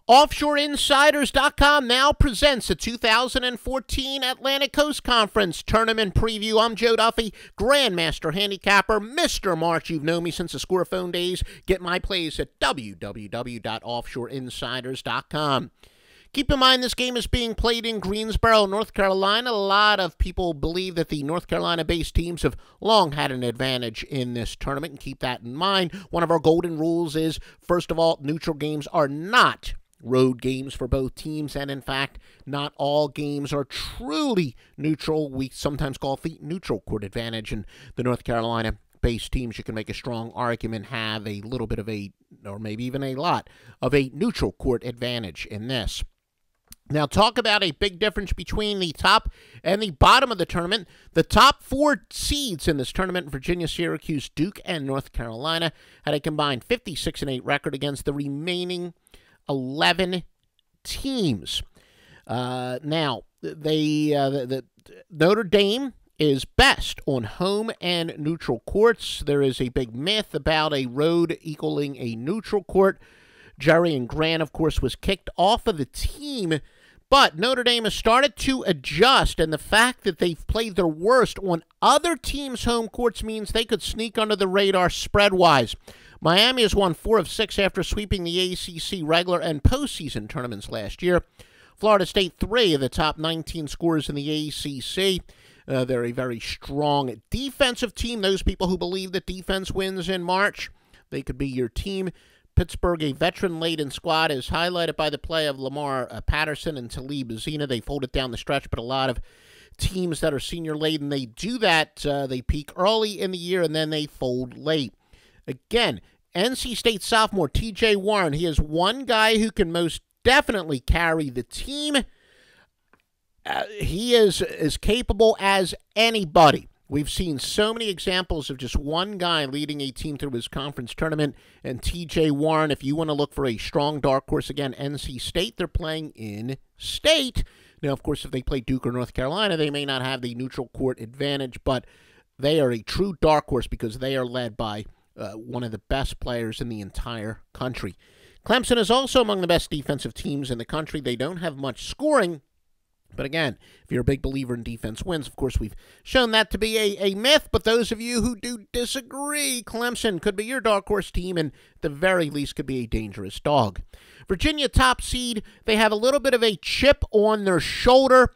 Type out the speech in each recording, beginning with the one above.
OffshoreInsiders.com now presents the 2014 Atlantic Coast Conference Tournament Preview. I'm Joe Duffy, Grandmaster Handicapper, Mr. March. You've known me since the Score Phone days. Get my plays at www.offshoreinsiders.com. Keep in mind, this game is being played in Greensboro, North Carolina. A lot of people believe that the North Carolina-based teams have long had an advantage in this tournament, and keep that in mind. One of our golden rules is, first of all, neutral games are not road games for both teams, and in fact, not all games are truly neutral. We sometimes call the neutral court advantage, and the North Carolina-based teams, you can make a strong argument, have a little bit of a, or maybe even a lot, of a neutral court advantage in this. Now, talk about a big difference between the top and the bottom of the tournament. The top four seeds in this tournament, Virginia, Syracuse, Duke, and North Carolina, had a combined 56-8 record against the remaining 11 teams. Now, the Notre Dame is best on home and neutral courts. There is a big myth about a road equaling a neutral court. Jerian Grant, of course, was kicked off of the team, but Notre Dame has started to adjust, and the fact that they've played their worst on other teams' home courts means they could sneak under the radar spread-wise. Miami has won 4 of 6 after sweeping the ACC regular and postseason tournaments last year. Florida State, 3 of the top 19 scorers in the ACC. They're a very strong defensive team. Those people who believe that defense wins in March, they could be your team. Pittsburgh, a veteran-laden squad, is highlighted by the play of Lamar, Patterson, and Talib, Zanna. They fold it down the stretch, but a lot of teams that are senior-laden, they do that. They peak early in the year, and then they fold late. Again, NC State sophomore TJ Warren, he is one guy who can most definitely carry the team. He is as capable as anybody. We've seen so many examples of just one guy leading a team through his conference tournament, and TJ Warren, if you want to look for a strong dark horse, again, NC State, they're playing in state. Now, of course, if they play Duke or North Carolina, they may not have the neutral court advantage, but they are a true dark horse because they are led by one of the best players in the entire country. Clemson is also among the best defensive teams in the country. They don't have much scoring, but again, if you're a big believer in defense wins, of course, we've shown that to be a myth, but those of you who do disagree, Clemson could be your dark horse team and at the very least could be a dangerous dog. Virginia, top seed, they have a little bit of a chip on their shoulder,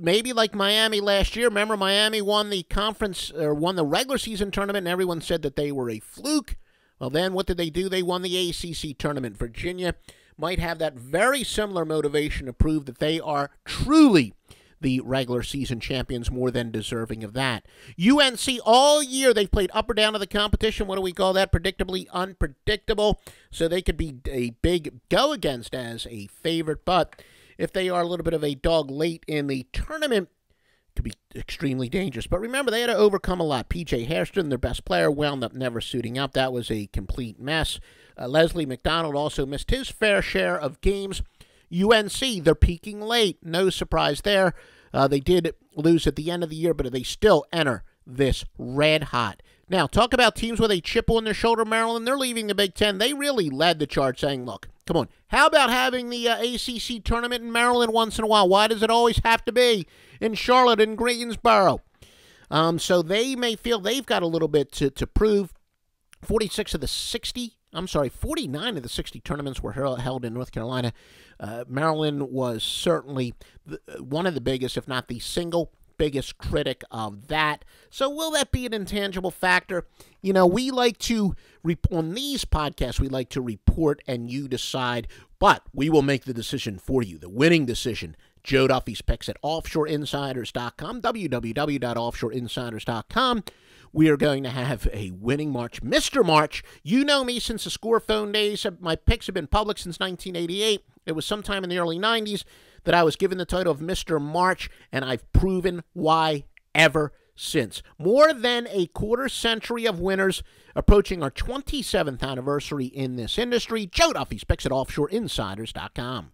maybe like Miami last year. Remember, Miami won the conference, or won the regular season tournament, and everyone said that they were a fluke. Well, then what did they do? They won the ACC tournament. Virginia might have that very similar motivation to prove that they are truly the regular season champions, more than deserving of that. UNC, all year, they've played up or down of the competition. What do we call that? Predictably unpredictable. So they could be a big go against as a favorite, but if they are a little bit of a dog late in the tournament, could be extremely dangerous. But remember, they had to overcome a lot. P.J. Hairston, their best player, wound up never suiting up. That was a complete mess. Leslie McDonald also missed his fair share of games. UNC, they're peaking late. No surprise there. They did lose at the end of the year, but they still enter this red hot. Now, talk about teams with a chip on their shoulder, Maryland. They're leaving the Big Ten. They really led the charge saying, look, come on, how about having the ACC tournament in Maryland once in a while? Why does it always have to be in Charlotte and Greensboro? So they may feel they've got a little bit to prove. 49 of the 60 tournaments were held in North Carolina. Maryland was certainly one of the biggest, if not the single biggest critic of that. So will that be an intangible factor? You know, we like to, on these podcasts, we like to report and you decide, but we will make the decision for you, the winning decision. Joe Duffy's picks at offshoreinsiders.com, www.offshoreinsiders.com. We are going to have a winning March. Mr. March, you know me since the Score Phone days. My picks have been public since 1988. It was sometime in the early 90s that I was given the title of Mr. March, and I've proven why ever since. More than a quarter century of winners, approaching our 27th anniversary in this industry. Joe Duffy's picks at offshoreinsiders.com.